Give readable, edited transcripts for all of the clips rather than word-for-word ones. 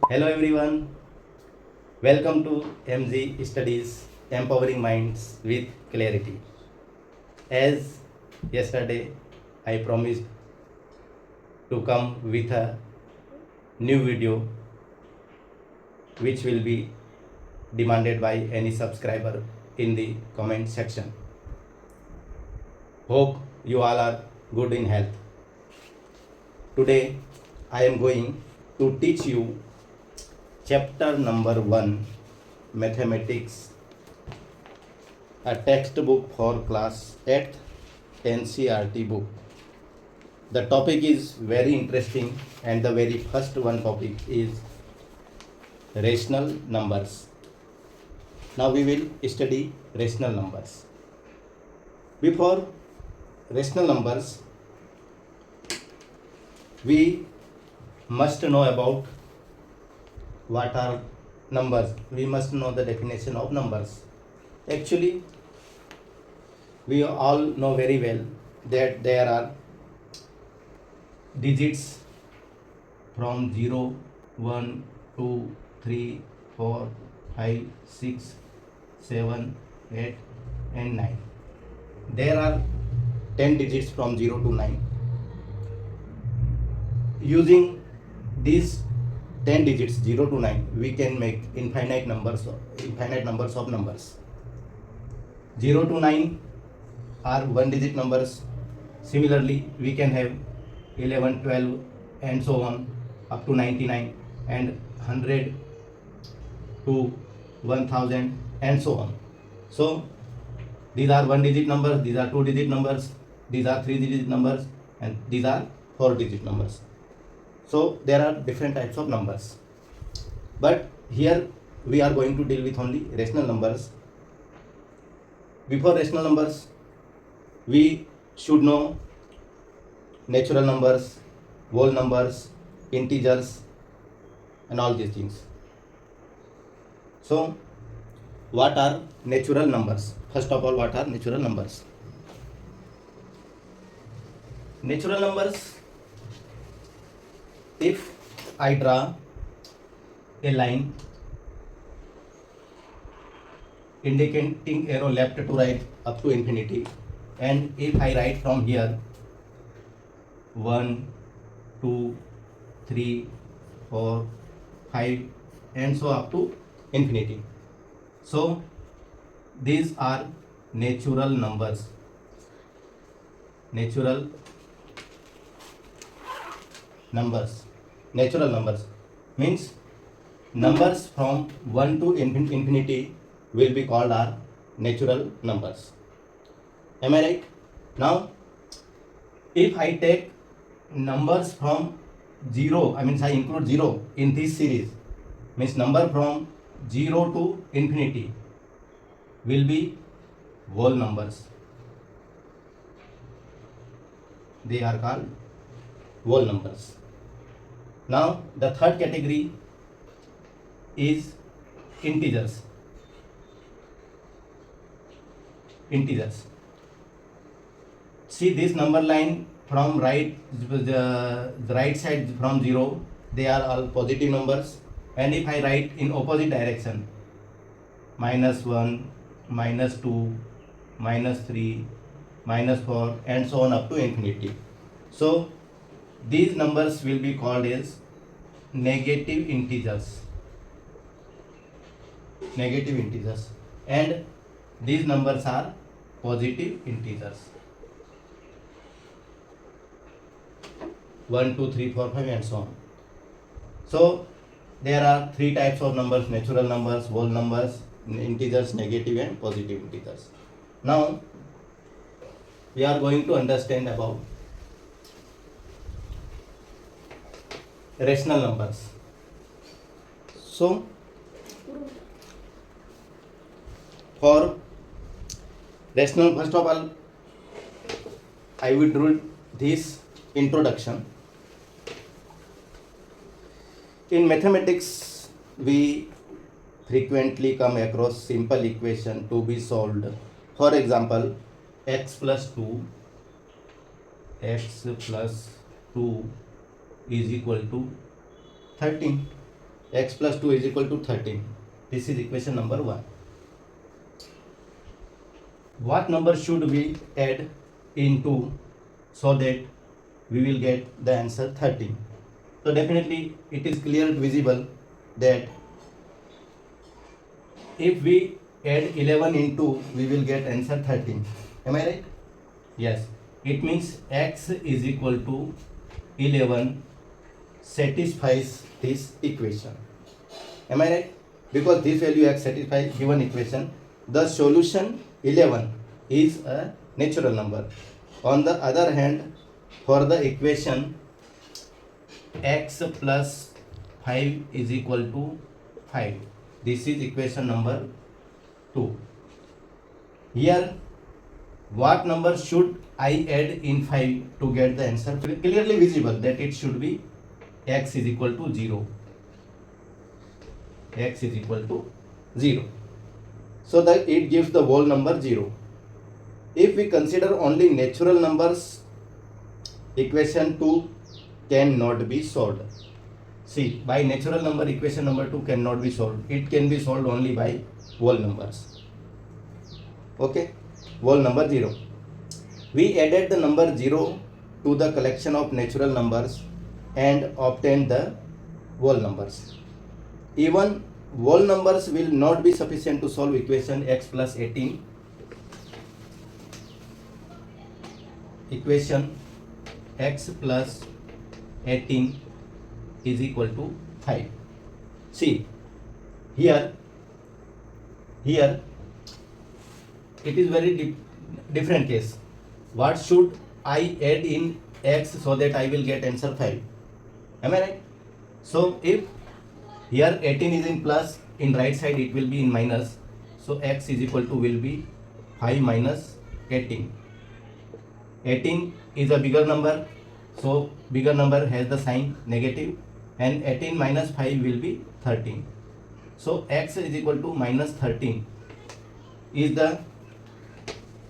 Hello everyone, welcome to MZ Studies Empowering Minds with Clarity. As yesterday I promised to come with a new video which will be demanded by any subscriber in the comment section. Hope you all are good in health. Today I am going to teach you chapter number 1 Mathematics, a textbook for class 8th NCERT book. The topic is very interesting and the very first one topic is rational numbers. Now we will study rational numbers. Before rational numbers, we must know about what are numbers. We must know the definition of numbers. Actually, we all know very well that there are digits from 0, 1, 2, 3, 4, 5, 6, 7, 8 and 9. There are 10 digits from 0 to 9. Using these 10 digits 0 to 9, we can make infinite numbers of numbers. 0 to 9 are one digit numbers. Similarly, we can have 11, 12 and so on up to 99 and 100 to 1000 and so on. So these are one digit numbers, these are two digit numbers, these are three digit numbers and these are four digit numbers. So there are different types of numbers, but here we are going to deal with only rational numbers. Before rational numbers, we should know natural numbers, whole numbers, integers and all these things. So what are natural numbers? First of all, what are natural numbers? Natural numbers, if I draw a line indicating arrow left to right up to infinity, and if I write from here 1, 2, 3, 4, 5 and so up to infinity. So these are natural numbers. Natural numbers means numbers from 1 to infinity will be called are natural numbers. Am I right? Now if I take numbers from 0, I include 0 in this series, means number from 0 to infinity will be whole numbers. They are called whole numbers. Now the third category is integers. See this number line from the right side from 0, they are all positive numbers, and if I write in opposite direction -1, -2, -3, -4 and so on up to infinity, so these numbers will be called as negative integers, and these numbers are positive integers. 1, 2, 3, 4, 5 and so on. So there are three types of numbers: natural numbers, whole numbers, integers, negative and positive integers. Now we are going to understand about rational numbers. So for rational, first of all I will do this introduction. In mathematics, we frequently come across simple equation to be solved. For example, x plus 2 is equal to 13. x plus 2 is equal to 13. This is equation number 1. What number should we add into so that we will get the answer 13? So definitely it is clear and visible that if we add 11 into, we will get answer 13. Am I right? Yes. It means x is equal to 11 satisfies this equation. Am I right? Because this value x satisfies given equation. The solution 11 is a natural number. On the other hand, for the equation x plus 5 is equal to 5. This is equation number 2. Here, what number should I add in 5 to get the answer? Clearly visible that it should be x is equal to 0. X is equal to 0. So that it gives the whole number 0. If we consider only natural numbers, equation 2 cannot be solved. See, by natural number, equation number 2 cannot be solved. It can be solved only by whole numbers. Okay, whole number 0. We added the number 0 to the collection of natural numbers and obtained the whole numbers. Even whole numbers will not be sufficient to solve equation x plus 18. Equation x plus 18 is equal to 5. See, here it is very different case. What should I add in x so that I will get answer 5? Am I right? So if here 18 is in plus, in right side it will be in minus. So x is equal to will be 5 minus 18. 18 is a bigger number, so bigger number has the sign negative, and 18 minus 5 will be 13. So x is equal to minus 13 is the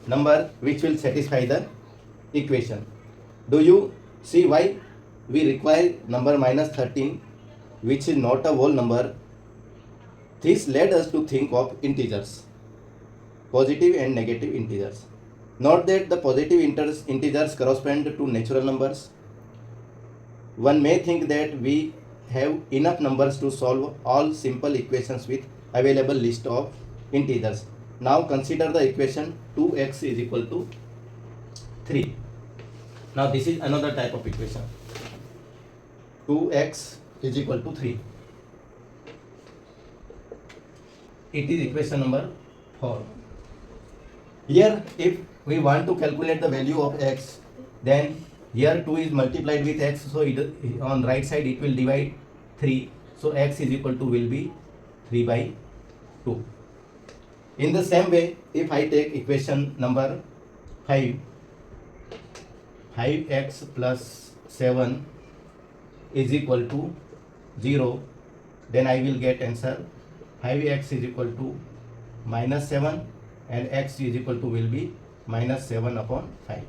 number which will satisfy the equation. Do you see why we require number minus 13, which is not a whole number? This led us to think of integers, positive and negative integers. Note that the positive integers correspond to natural numbers. One may think that we have enough numbers to solve all simple equations with available list of integers. Now consider the equation 2x is equal to 3. Now this is another type of equation. 2x is equal to 3. It is equation number 4. Here, if we want to calculate the value of x, then here 2 is multiplied with x, so on right side it will divide 3. So x is equal to will be 3 by 2. In the same way, if I take equation number 5, 5x plus 7 is equal to 0, then I will get answer 5x is equal to minus 7 and x is equal to will be minus 7 upon 5.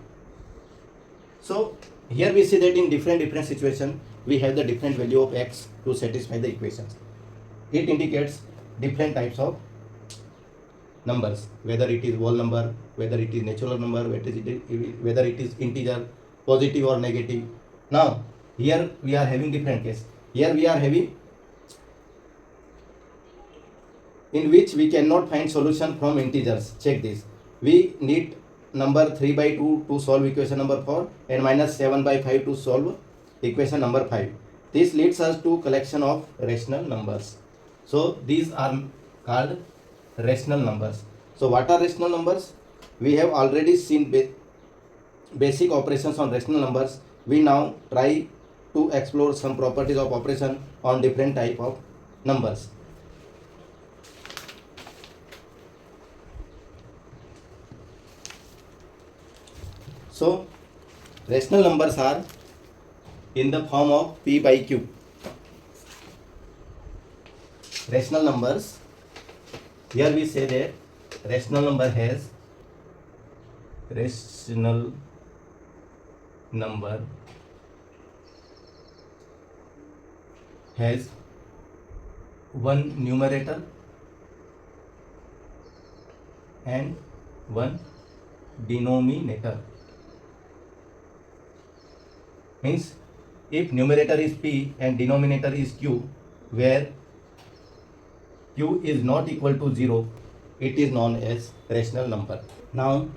So here we see that in different situation we have the different value of x to satisfy the equations. It indicates different types of numbers, whether it is whole number, whether it is natural number, whether it is integer, positive or negative. Now here we are having different case. Here we are having in which we cannot find solution from integers. Check this. We need number 3 by 2 to solve equation number 4 and minus 7 by 5 to solve equation number 5. This leads us to collection of rational numbers. So these are called rational numbers. So what are rational numbers? We have already seen basic operations on rational numbers. We now try to explore some properties of operation on different type of numbers. So rational numbers are in the form of p by q. Rational numbers, here we say that rational number has one numerator and one denominator. Means if numerator is p and denominator is q, where q is not equal to 0, it is known as rational number. Now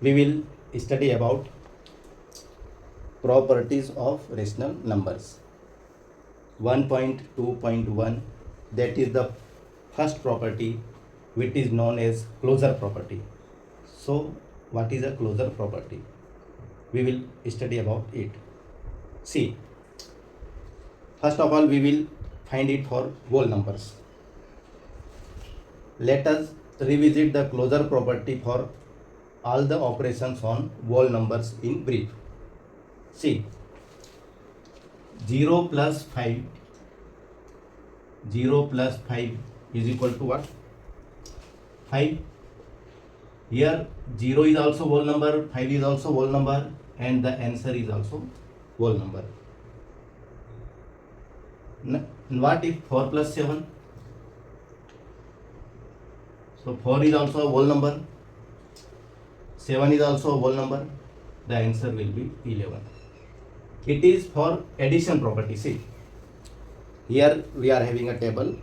we will study about properties of rational numbers. 1.2.1, that is the first property, which is known as closure property. So what is a closure property? We will study about it. See, first of all we will find it for whole numbers. Let us revisit the closure property for all the operations on whole numbers in brief. See, 0 plus 5 is equal to what? 5. Here 0 is also whole number, 5 is also whole number, and the answer is also whole number. What if 4 plus 7? So 4 is also a whole number, 7 is also a whole number, the answer will be 11. It is for addition property. See, here we are having a table.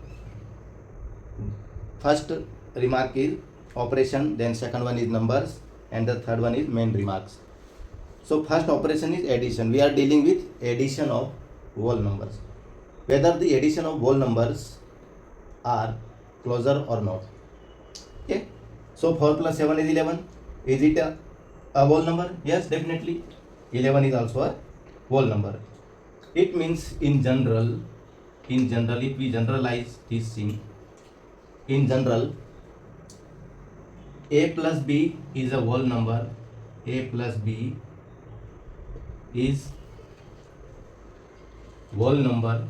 First remark is operation, then second one is numbers, and the third one is main remarks. So first operation is addition. We are dealing with addition of whole numbers, whether the addition of whole numbers are closure or not. Okay, so 4 plus 7 is 11. Is it a whole number? Yes, definitely. 11 is also a whole number. It means in general, if we generalize this thing, in general, a plus b is a whole number. A plus b is whole number,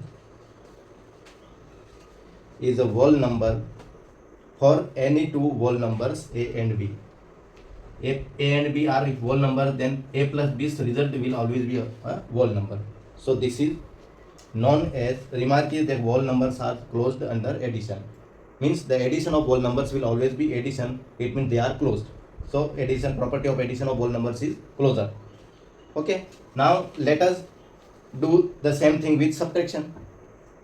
is a whole number for any two whole numbers a and b. If a and b are whole number, then a plus b's result will always be a whole number. So this is known as, remark is that whole numbers are closed under addition. Means the addition of whole numbers will always be addition. It means they are closed. So addition, property of addition of whole numbers is closure. Okay. Now let us do the same thing with subtraction.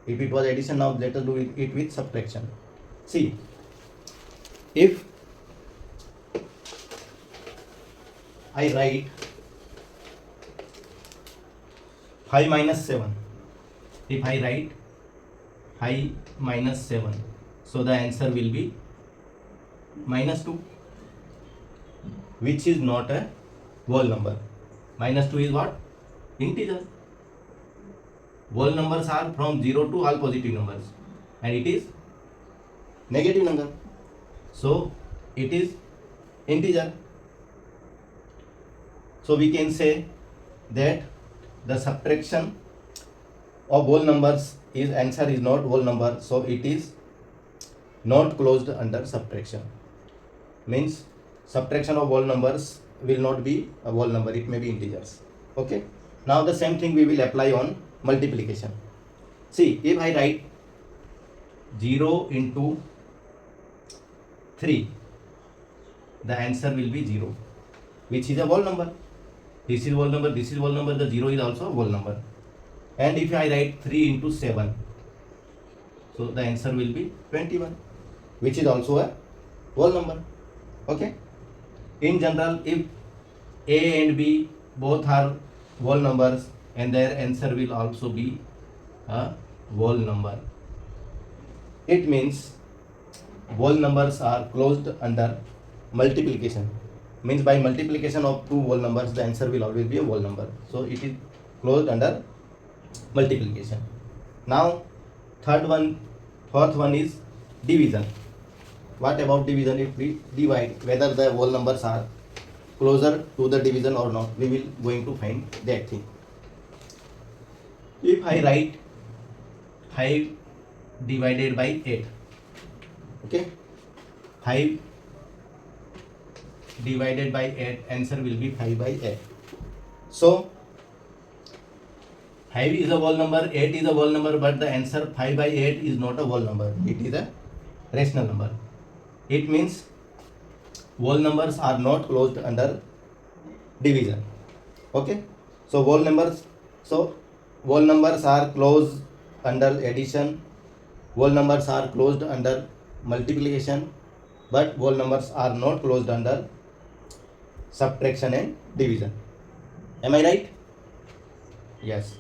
If it was addition, now let us do it with subtraction. See, if I write 5 minus 7, if I write 5 minus 7, so the answer will be minus 2, which is not a whole number. Minus 2 is what? Integer. Whole numbers are from 0 to all positive numbers, and it is negative number. So it is integer. So we can say that the subtraction of whole numbers is answer is not whole number, so it is not closed under subtraction. Means subtraction of whole numbers will not be a whole number, it may be integers. Okay. Now the same thing we will apply on multiplication. See, if I write 0 into 3, the answer will be 0, which is a whole number. This is whole number, this is whole number, the 0 is also a whole number. And if I write 3 into 7, so the answer will be 21, which is also a whole number. Okay. In general, if a and b both are whole numbers, and their answer will also be a whole number, it means whole numbers are closed under multiplication. Means by multiplication of two whole numbers, the answer will always be a whole number. So it is closed under multiplication. Now fourth one is division. What about division? If we divide, whether the whole numbers are closer to the division or not, we will going to find that thing. If I write 5 divided by 8, okay, 5 divided by 8, answer will be 5 by 8. So 5 is a whole number, 8 is a whole number, but the answer 5 by 8 is not a whole number. It is a rational number. It means whole numbers are not closed under division. Okay, so whole numbers are closed under addition, whole numbers are closed under multiplication, but whole numbers are not closed under subtraction and division. Am I right? Yes.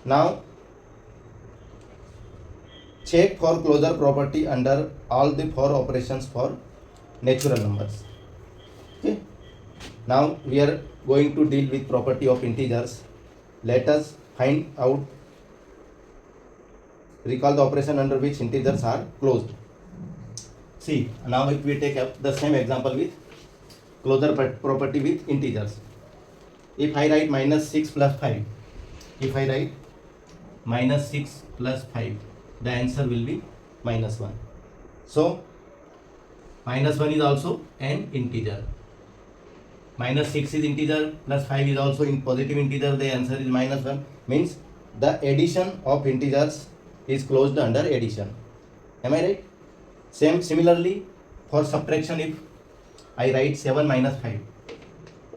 Now check for closure property under all the 4 operations for natural numbers. Okay, now we are going to deal with property of integers. Let us find out, recall the operation under which integers are closed. See, now if we take up the same example with closure property with integers. If I write minus 6 plus 5, if I write minus 6 plus 5, the answer will be minus 1. So minus 1 is also an integer. Minus 6 is integer, plus 5 is also in positive integer, the answer is minus 1. Means the addition of integers is closed under addition. Am I right? Similarly, for subtraction, if I write 7 minus 5,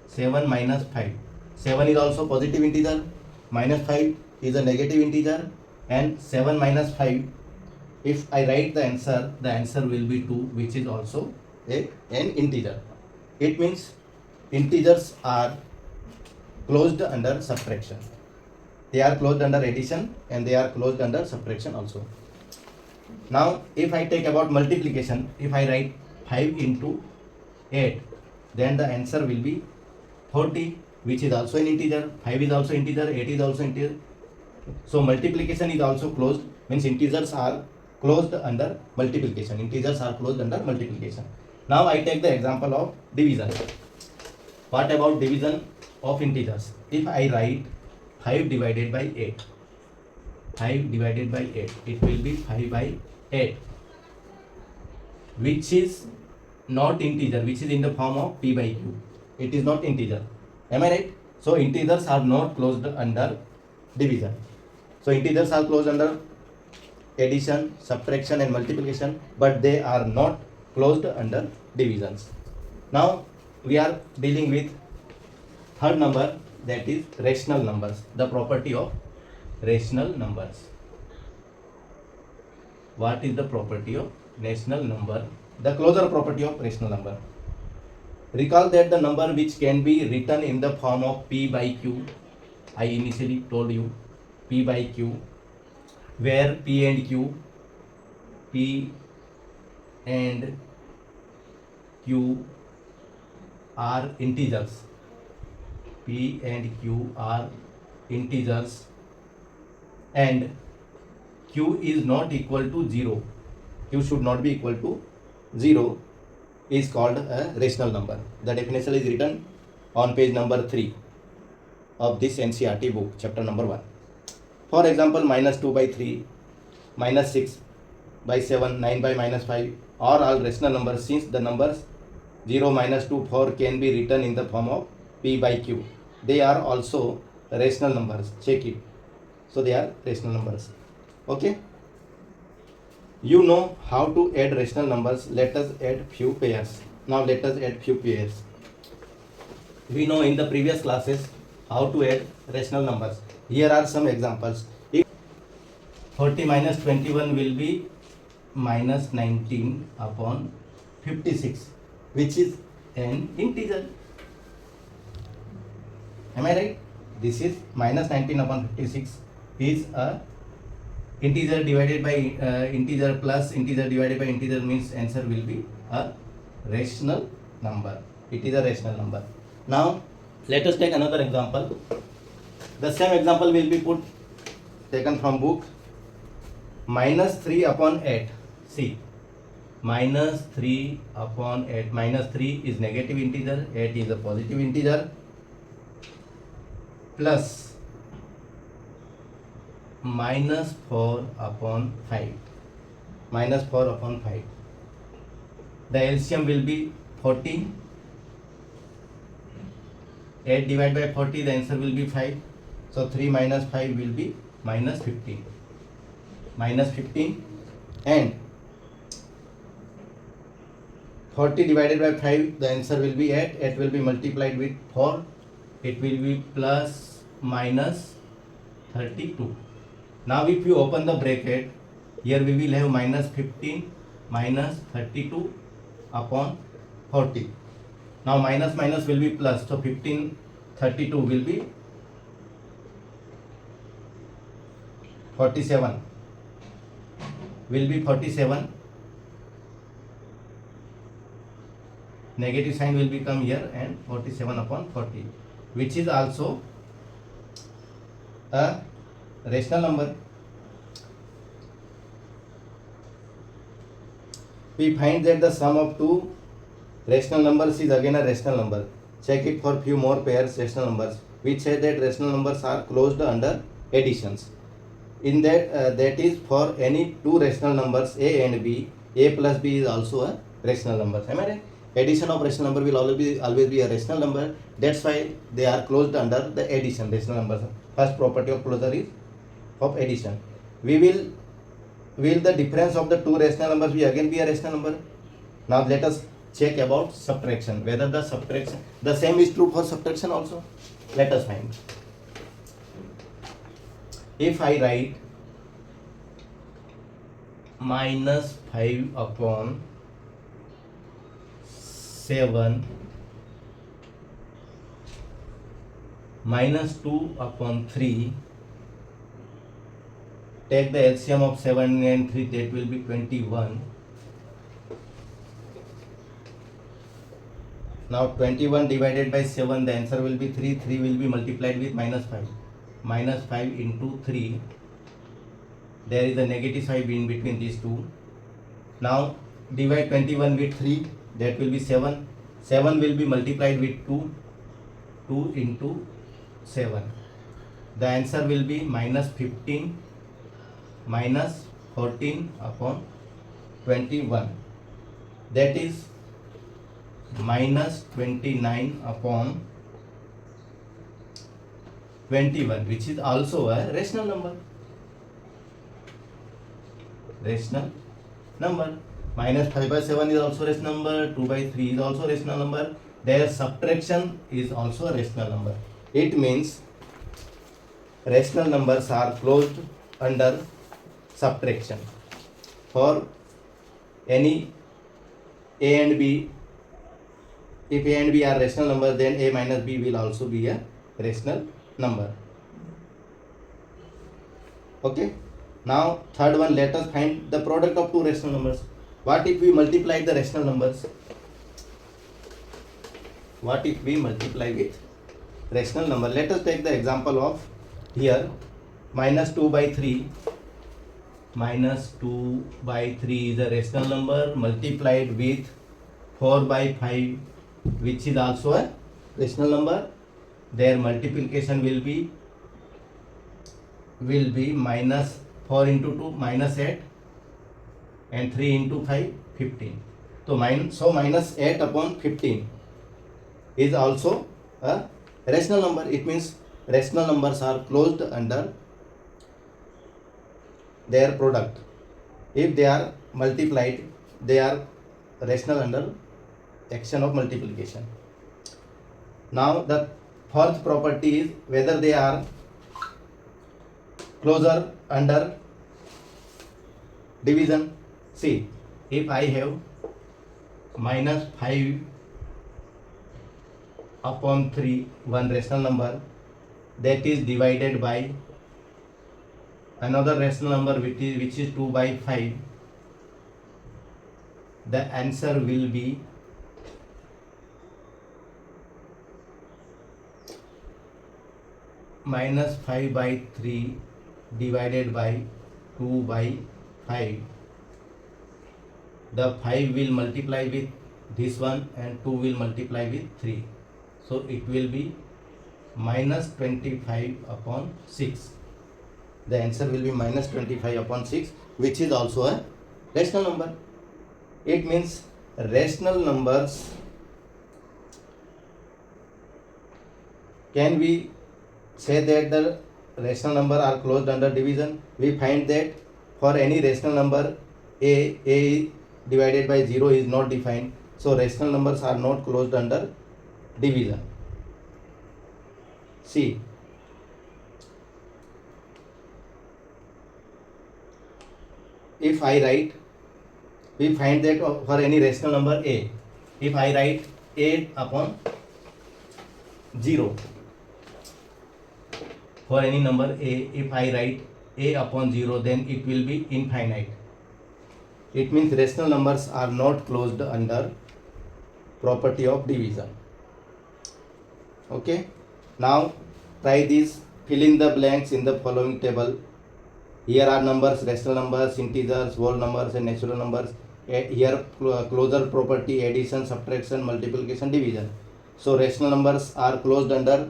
7 minus 5, 7 is also positive integer, minus 5 is a negative integer, and 7 minus 5, if I write the answer will be 2, which is also an integer. It means integers are closed under subtraction. They are closed under addition and they are closed under subtraction also. Now if I take about multiplication, if I write 5 into 8, then the answer will be 40, which is also an integer. 5 is also integer, 8 is also integer. So multiplication is also closed, means integers are closed under multiplication. Integers are closed under multiplication. Now I take the example of division. What about division of integers? If I write 5 divided by 8, 5 divided by 8, it will be 5 by 8, which is not integer, which is in the form of p by q. It is not integer. Am I right? So integers are not closed under division. So integers are closed under addition, subtraction and multiplication, but they are not closed under divisions. Now we are dealing with third number, that is rational numbers, the property of rational numbers. What is the property of rational number? The closure property of rational number. Recall that the number which can be written in the form of p by q, I initially told you p by q, where p and q are integers. P and q are integers and q is not equal to 0. Q should not be equal to 0 is called a rational number. The definition is written on page number 3 of this NCERT book, chapter number 1. For example, minus 2 by 3, minus 6 by 7, 9 by minus 5 are all rational numbers, since the numbers 0, minus 2, 4 can be written in the form of p by q. They are also rational numbers. Check it. So they are rational numbers. Okay. You know how to add rational numbers. Let us add few pairs. Now let us add few pairs. We know in the previous classes how to add rational numbers. Here are some examples. If 40 minus 21 will be minus 19 upon 56, which is an integer. Am I right? This is minus 19 upon 56 is a integer divided by integer plus integer divided by integer, means answer will be a rational number. It is a rational number. Now let us take another example. The same example will be taken from book. Minus 3 upon 8. See, minus 3 upon 8. Minus 3 is negative integer, 8 is a positive integer, plus minus 4 upon 5. Minus 4 upon 5. The LCM will be 40. 8 divided by 40, the answer will be 5. So 3 minus 5 will be minus 15. Minus 15 and 40 divided by 5, the answer will be 8. 8 will be multiplied with 4. It will be plus minus 32. Now if you open the bracket, here we will have minus 15 minus 32 upon 40. Now minus minus will be plus, so 15 32 will be 47. Will be 47. Negative sign will become here and 47 upon 40, which is also a rational number. We find that the sum of two rational numbers is again a rational number. Check it for few more pairs rational numbers, which say that rational numbers are closed under additions. In that that is for any two rational numbers a and b, a plus b is also a rational number. Am I right? Addition of rational number will always be a rational number. That's why they are closed under the addition rational numbers. First property of closure is of addition. Will the difference of the two rational numbers be again be a rational number? Now let us check about subtraction, whether the same is true for subtraction also. Let us find. If I write minus 5 upon 7 minus 2 upon 3, take the LCM of 7 and 3, that will be 21. Now 21 divided by 7, the answer will be 3. 3 will be multiplied with minus 5. Minus 5 into 3. There is a negative sign in between these two. Now divide 21 with 3. That will be 7. 7 will be multiplied with 2. 2 into 7. The answer will be minus 15 minus 14 upon 21. That is minus 29 upon 21, which is also a rational number. Rational number. Minus 5 by 7 is also rational number. 2 by 3 is also rational number. Their subtraction is also a rational number. It means rational numbers are closed under subtraction. For any a and b, if a and b are rational numbers, then a minus b will also be a rational number. Okay. Now third one, let us find the product of two rational numbers. What if we multiply the rational numbers? What if we multiply with rational number? Let us take the example of here minus 2 by 3. Minus 2 by 3 is a rational number multiplied with 4 by 5, which is also a rational number. Their multiplication will be minus 4 into 2 minus 8 and 3 into 5 15. So minus 8 upon 15 is also a rational number. It means rational numbers are closed under their product. If they are multiplied, they are rational under action of multiplication. Now the fourth property is whether they are closure under division. See, if I have minus 5 upon 3, one rational number, that is divided by another rational number which is 2 by 5, the answer will be minus 5 by 3 divided by 2 by 5. The 5 will multiply with this one and 2 will multiply with 3. So it will be minus 25 upon 6. The answer will be minus 25 upon 6, which is also a rational number. It means rational numbers can we say that the rational number are closed under division, we find that for any rational number a divided by 0 is not defined, so rational numbers are not closed under division. See, if I write, we find that for any rational number a, if I write a upon 0, for any number a, if I write a upon 0, then it will be infinite. It means rational numbers are not closed under property of division. Okay, now try this. Fill in the blanks in the following table. Here are numbers, rational numbers, integers, whole numbers and natural numbers. Here closure property, addition, subtraction, multiplication, division. So rational numbers are closed under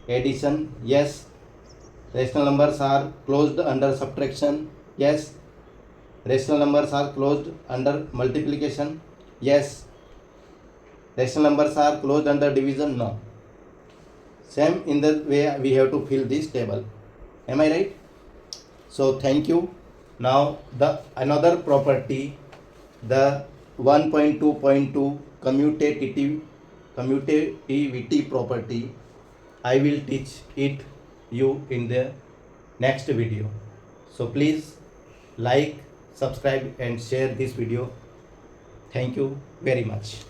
addition, yes. Rational numbers are closed under subtraction, yes. Rational numbers are closed under multiplication, yes. Rational numbers are closed under division, no. Same in the way we have to fill this table. Am I right? So thank you. Now the another property, the 1.2.2 commutativity property, I will teach it you in the next video. So please like, subscribe and share this video. Thank you very much.